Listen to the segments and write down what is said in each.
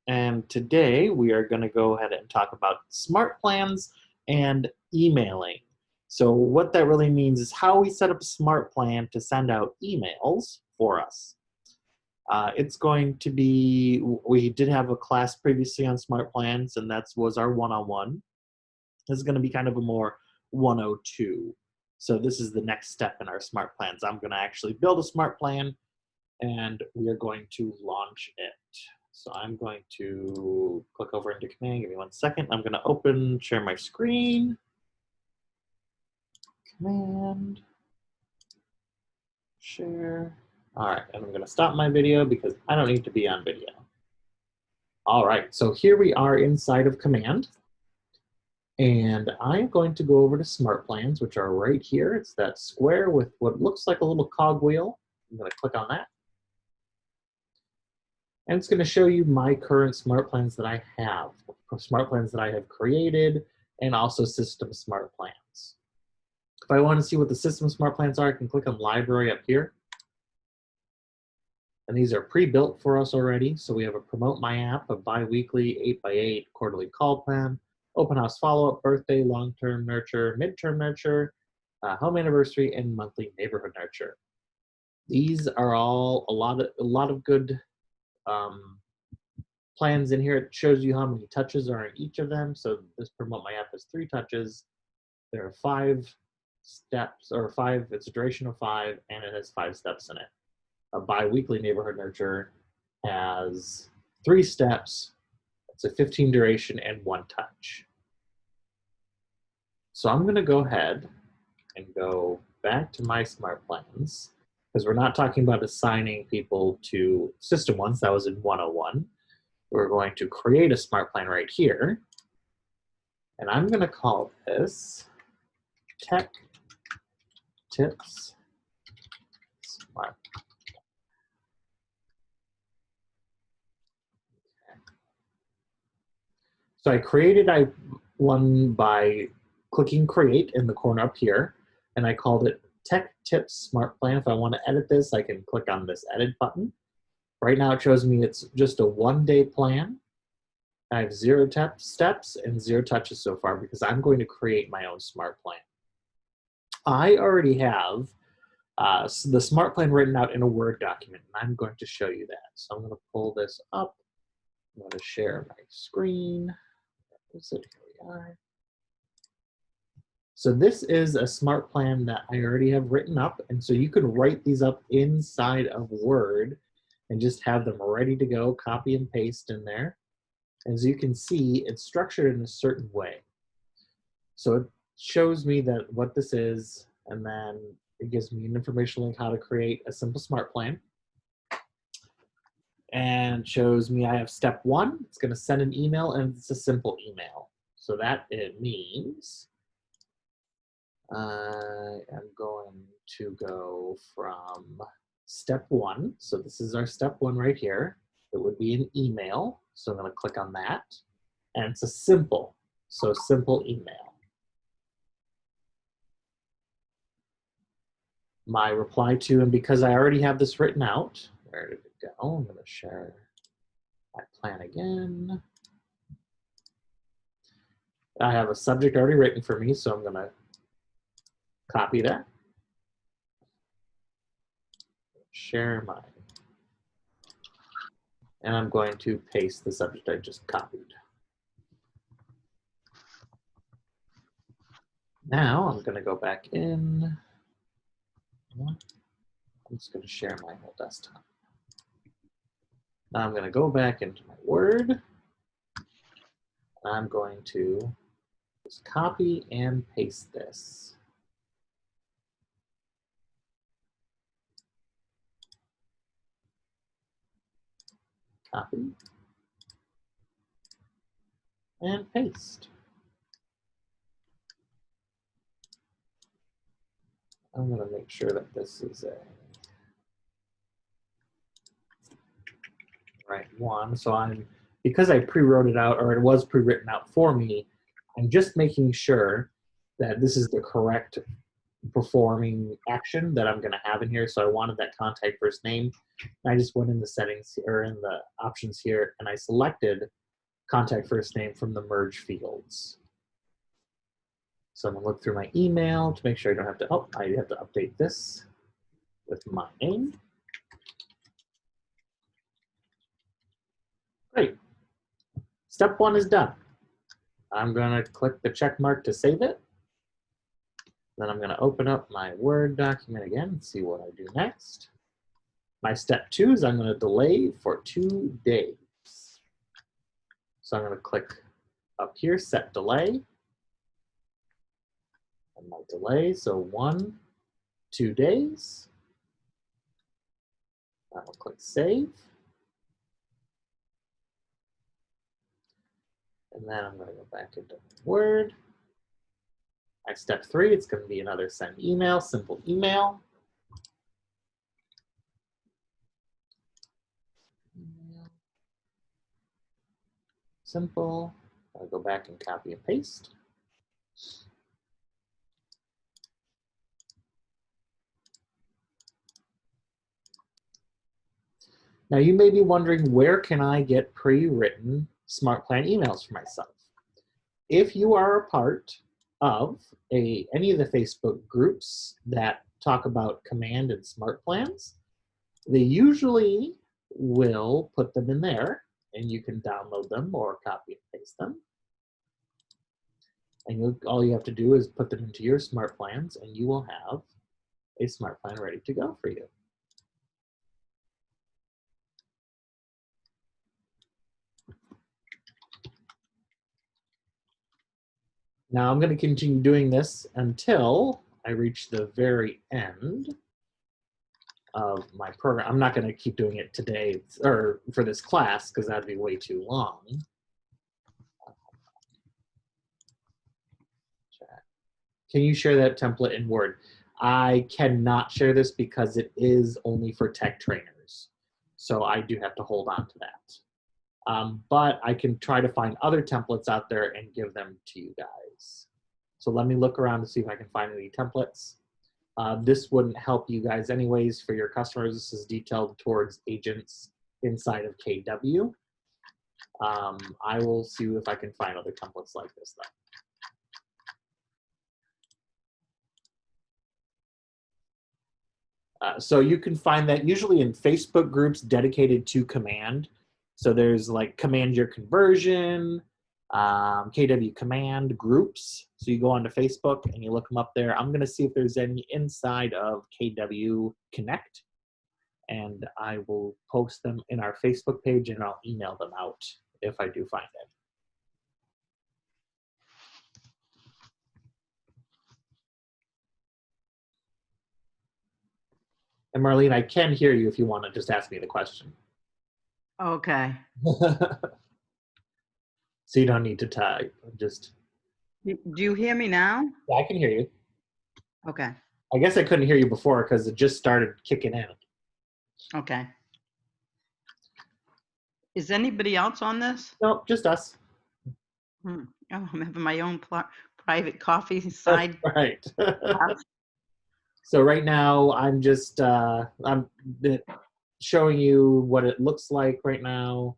and today we are going to go ahead and talk about smart plans and emailing. So what that really means is how we set up a smart plan to send out emails for us. It's going to be, we did have a class previously on smart plans, and that was our one-on-one. This is going to be kind of a more 102. So this is the next step in our smart plans. I'm going to actually build a smart plan, and we are going to launch it. So I'm going to click over into Command. Give me 1 second. I'm going to share my screen. Command, share. All right, and I'm going to stop my video because I don't need to be on video. All right, so here we are inside of Command. And I'm going to go over to Smart Plans, which are right here. It's that square with what looks like a little cogwheel. I'm going to click on that. And it's going to show you my current smart plans that I have, smart plans that I have created, and also system smart plans. If I want to see what the system smart plans are, I can click on Library up here. And these are pre-built for us already. So we have a Promote My App, a bi-weekly 8x8 quarterly call plan, open house follow-up, birthday, long-term nurture, midterm nurture, home anniversary, and monthly neighborhood nurture. These are all a lot of good plans in here. It shows you how many touches are in each of them. So this Promote My App has 3 touches. There are 5 steps, or 5, it's a duration of 5, and it has 5 steps in it. A bi-weekly neighborhood nurture has 3 steps. It's a 15 duration and 1 touch. So I'm going to go ahead and go back to my smart plans, because we're not talking about assigning people to system ones. That was in 101. We're going to create a smart plan right here. And I'm going to call this Tech Tips Smart. So I created one by clicking Create in the corner up here, and I called it Tech Tips Smart Plan. If I want to edit this, I can click on this Edit button. Right now it shows me it's just a 1-day plan. I have 0 steps and 0 touches so far because I'm going to create my own smart plan. I already have the smart plan written out in a Word document, and I'm going to show you that. So I'm going to pull this up. I'm going to share my screen. Here we are. So this is a smart plan that I already have written up, and so you can write these up inside of Word and just have them ready to go, copy and paste in there. As you can see, it's structured in a certain way. So it shows me that what this is, and then it gives me an information link how to create a simple smart plan. And shows me I have step 1. It's going to send an email, and it's a simple email. So that it means I am going to go from step 1. So this is our step 1 right here. It would be an email. So I'm going to click on that. And it's a simple email. My reply to, and because I already have this written out, where did it go? I'm going to share my plan again. I have a subject already written for me, so I'm going to copy that. Share mine. And I'm going to paste the subject I just copied. Now I'm going to go back in. I'm just going to share my whole desktop. Now I'm going to go back into my Word. I'm going to just copy and paste this. Copy and paste. I'm going to make sure that this is a right one. So because I pre-wrote it out, or it was pre-written out for me, I'm just making sure that this is the correct performing action that I'm going to have in here. So I wanted that contact first name. And I just went in the settings or in the options here, and I selected contact first name from the merge fields. So I'm going to look through my email to make sure I don't have to, oh, I have to update this with my name. Great. Step 1 is done. I'm going to click the check mark to save it. Then I'm going to open up my Word document again and see what I do next. My step 2 is I'm going to delay for 2 days. So I'm going to click up here, set delay. And my delay, so 1, 2 days. I will click save. And then I'm going to go back into Word. My step 3, it's going to be another send email, simple email. Simple. I'll go back and copy and paste. Now you may be wondering, where can I get pre-written Smart Plan emails for myself? If you are a part of any of the Facebook groups that talk about command and smart plans, they usually will put them in there, and you can download them or copy and paste them. And all you have to do is put them into your smart plans, and you will have a smart plan ready to go for you. Now I'm going to continue doing this until I reach the very end of my program. I'm not going to keep doing it today or for this class because that'd be way too long. Can you share that template in Word? I cannot share this because it is only for tech trainers. So I do have to hold on to that. But I can try to find other templates out there and give them to you guys. So let me look around to see if I can find any templates. This wouldn't help you guys anyways for your customers. This is detailed towards agents inside of KW. I will see if I can find other templates like this though. So you can find that usually in Facebook groups dedicated to command. So there's like Command Your Conversion, KW Command groups. So you go onto Facebook and you look them up there. I'm going to see if there's any inside of KW Connect, and I will post them in our Facebook page and I'll email them out if I do find it. And Marlene, I can hear you if you want to just ask me the question. Okay. So you don't need to type, just. Do you hear me now? Yeah, I can hear you. Okay. I guess I couldn't hear you before because it just started kicking in. Okay. Is anybody else on this? No, just us. Oh, I'm having my own private coffee side. Right. So right now I'm just I'm showing you what it looks like right now.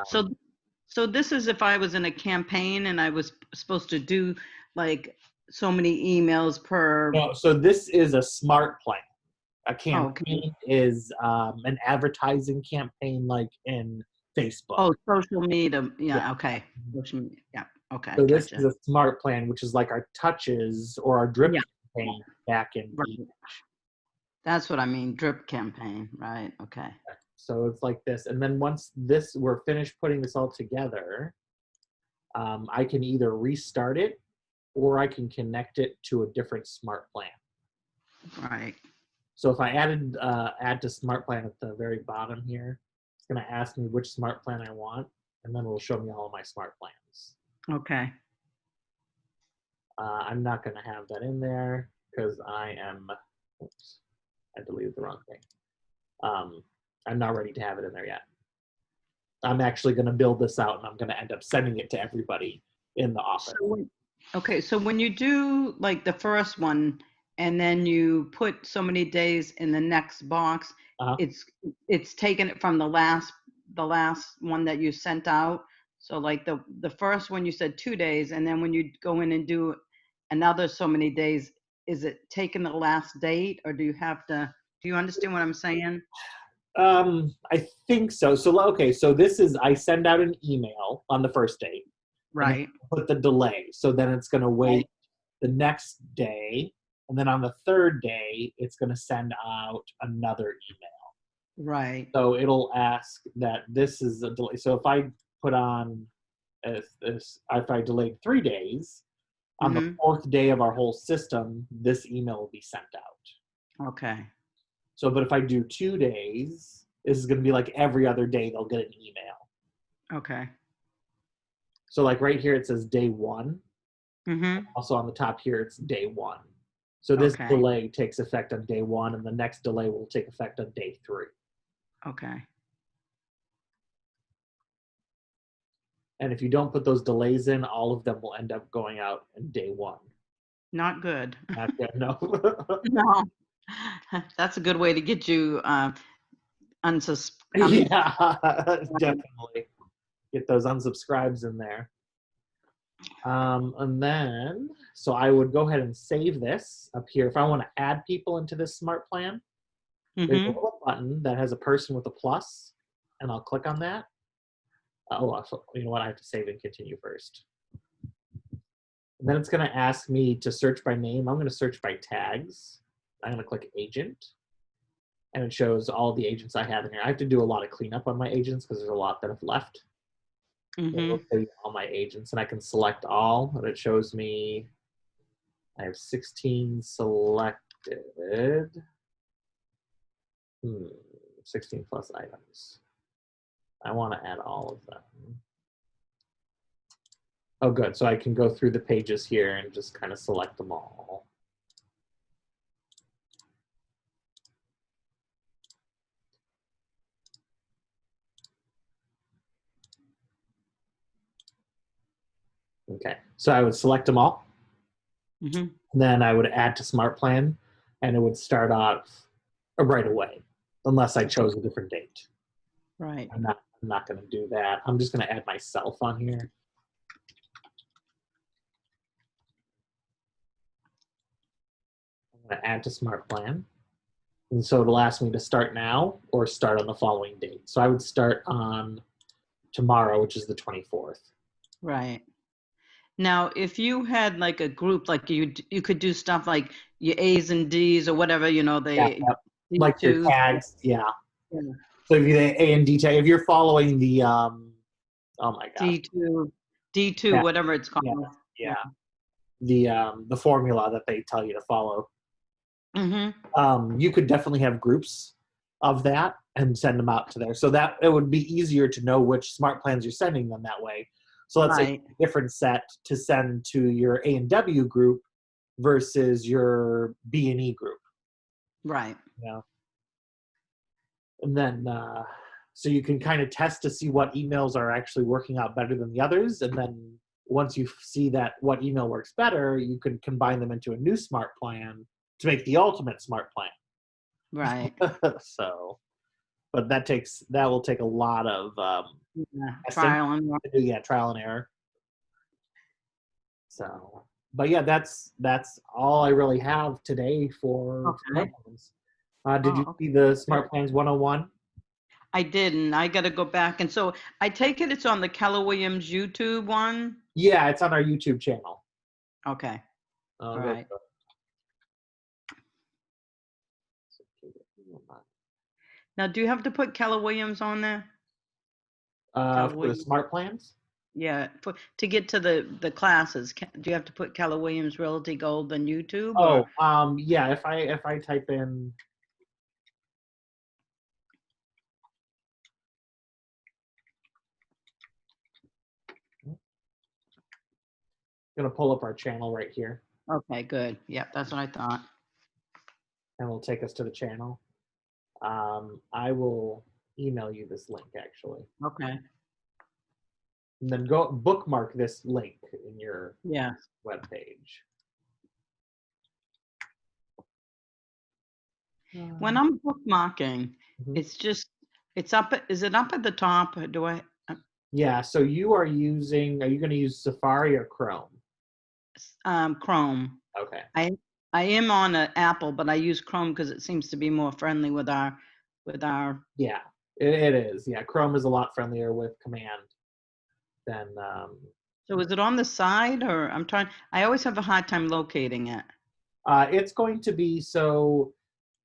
So this is if I was in a campaign and I was supposed to do like so many emails per. No, so this is a smart plan. A campaign is an advertising campaign like in Facebook. Oh, social media. Yeah. Okay. Social media. Yeah. Okay. So this is a smart plan, which is like our touches or our drip campaign back in. Right. That's what I mean. Drip campaign. Right. Okay. So it's like this. And then once we're finished putting this all together, I can either restart it or I can connect it to a different smart plan. Right. So if I add to smart plan at the very bottom here, it's going to ask me which smart plan I want, and then it'll show me all of my smart plans. Okay. I'm not going to have that in there because I am, oops, I deleted the wrong thing. I'm not ready to have it in there yet. I'm actually going to build this out and I'm going to end up sending it to everybody in the office. Okay, so when you do like the first one and then you put so many days in the next box, Uh-huh. it's taken it from the last one that you sent out. So like the first one you said 2 days, and then when you go in and do another so many days, is it taking the last date, or do you have to? Do you understand what I'm saying? I think so. So okay, so this is I send out an email on the first date, and then Right. put the delay. So then it's going to Right. wait the next day, and then on the third day, it's going to send out another email. Right. So it'll ask that this is a delay. So if I put on if I delayed 3 days, on the Mm-hmm. fourth day of our whole system, this email will be sent out. Okay. So, but if I do 2 days, this is going to be like every other day they'll get an email. Okay. So, like right here, it says day one. Mm-hmm. Also on the top here, it's day one. So this Okay. delay takes effect on day one, and the next delay will take effect on day 3. Okay. And if you don't put those delays in, all of them will end up going out in day 1. Not good. Not good, no. No. That's a good way to get you Yeah, definitely. Get those unsubscribes in there. And then, so I would go ahead and save this up here. If I want to add people into this smart plan, there's a Mm-hmm. little button that has a person with a plus, and I'll click on that. You know what? I have to save and continue first. And then it's going to ask me to search by name. I'm going to search by tags. I'm going to click agent, and it shows all the agents I have in here. I have to do a lot of cleanup on my agents because there's a lot that have left. It'll Mm-hmm. show you all my agents, and I can select all, and it shows me I have 16 selected. 16 plus items. I want to add all of them. Oh, good. So I can go through the pages here and just kind of select them all. Okay. So I would select them all. Mm-hmm. Then I would add to Smart Plan, and it would start off right away, unless I chose a different date. Right. I'm not going to do that. I'm just going to add myself on here. I'm going to add to Smart Plan. And so it'll ask me to start now or start on the following date. So I would start on tomorrow, which is the 24th. Right. Now, if you had like a group, like you could do stuff like your A's and D's or whatever, Yeah, they yep. Like your D2. tags, yeah. Yeah. So if you A and D tag, if you're following the oh my gosh, D2, D2, yeah, whatever it's yeah, called. Yeah. yeah, the formula that they tell you to follow. Mm-hmm. You could definitely have groups of that and send them out to there, so that it would be easier to know which smart plans you're sending them that way. So let's say Right. a different set to send to your A and W group versus your B and E group. Right. You know? And then so you can kind of test to see what emails are actually working out better than the others, and then once you see that what email works better, you can combine them into a new smart plan to make the ultimate smart Right. plan. So but that will take a lot of Yeah. testing Trial and error. to do. Yeah, trial and error. So but yeah, that's all I really have today for smart Okay. plans. Did Oh, you okay. see the smart plans 101? I didn't. I got to go back. And so I take it it's on the Keller Williams YouTube one. Yeah, it's on our YouTube channel. Okay. I'll All go right. Now, do you have to put Keller Williams on there? Keller for the Williams. smart plans. Yeah. To get to the classes, do you have to put Keller Williams Realty Gold on YouTube or? Oh, yeah. If I type in, I'm gonna pull up our channel right here, Okay, good. Yep, that's what I thought. and it'll take us to the channel. I will email you this link actually, Okay. and then go bookmark this link in your Yeah. web page. When I'm bookmarking, Mhm. it's just, it's up, is it up at the top or do I, Yeah, so you are using, are you going to use Safari or Chrome? Chrome? Okay. I I am on an Apple, but I use Chrome because it seems to be more friendly with our. Yeah, it is. Yeah, Chrome is a lot friendlier with command than, So is it on the side or I'm trying? I always have a hard time locating it. it's going to be, so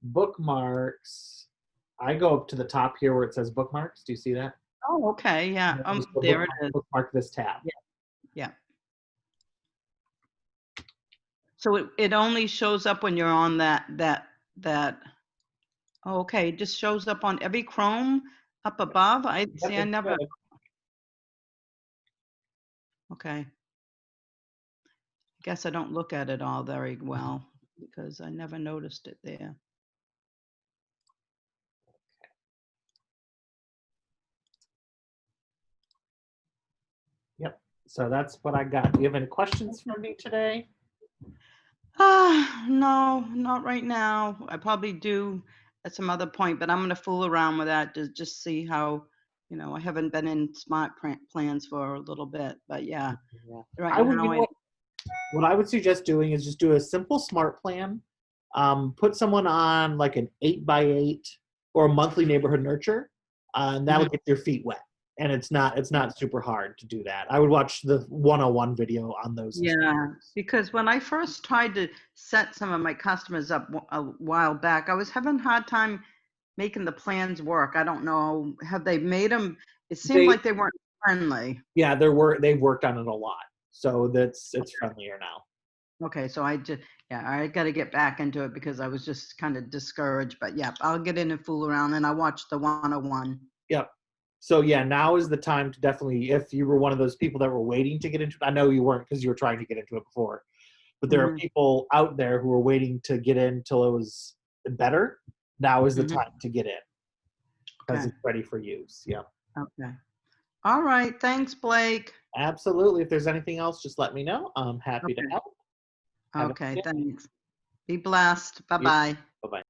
bookmarks. I go up to the top here where it says bookmarks. Do you see that? Oh, okay, yeah. Yeah, so There it is. bookmark this tab. Yeah, yeah. So it only shows up when you're on that. Oh, okay, it just shows up on every Chrome up above. I Yep, see. I it never. should. Okay. Guess I don't look at it all very well because I never noticed it there. Yep. So that's what I got. Do you have any questions for me today? No, not right now. I probably do at some other point, but I'm gonna fool around with that to just see how, I haven't been in smart plans for a little bit, but yeah, Yeah. right I would, you now know what I would suggest doing is just do a simple smart plan. Put someone on like an 8x8 or a monthly neighborhood nurture, and that'll Mhm. get your feet wet. And it's not super hard to do that. I would watch the 101 video on those Yeah, instructions. because when I first tried to set some of my customers up a while back, I was having a hard time making the plans work. I don't know. Have they made them? It seemed They like they weren't friendly. Yeah, they've worked on it a lot, so it's friendlier now. Okay, so yeah, I got to get back into it because I was just kind of discouraged. But yeah, I'll get in and fool around and I watched the 101. Yep. So yeah, now is the time to definitely, if you were one of those people that were waiting to get into it, I know you weren't because you were trying to get into it before, but there are Hmm. people out there who are waiting to get in till it was better. Now is the Hmm. time to get in because Okay. it's ready for use. Yep. Okay. All right. Thanks, Blake. Absolutely. If there's anything else, just let me know. I'm happy to Okay. help. Have a Okay. good day. Thanks. Be blessed. Bye bye. Bye bye.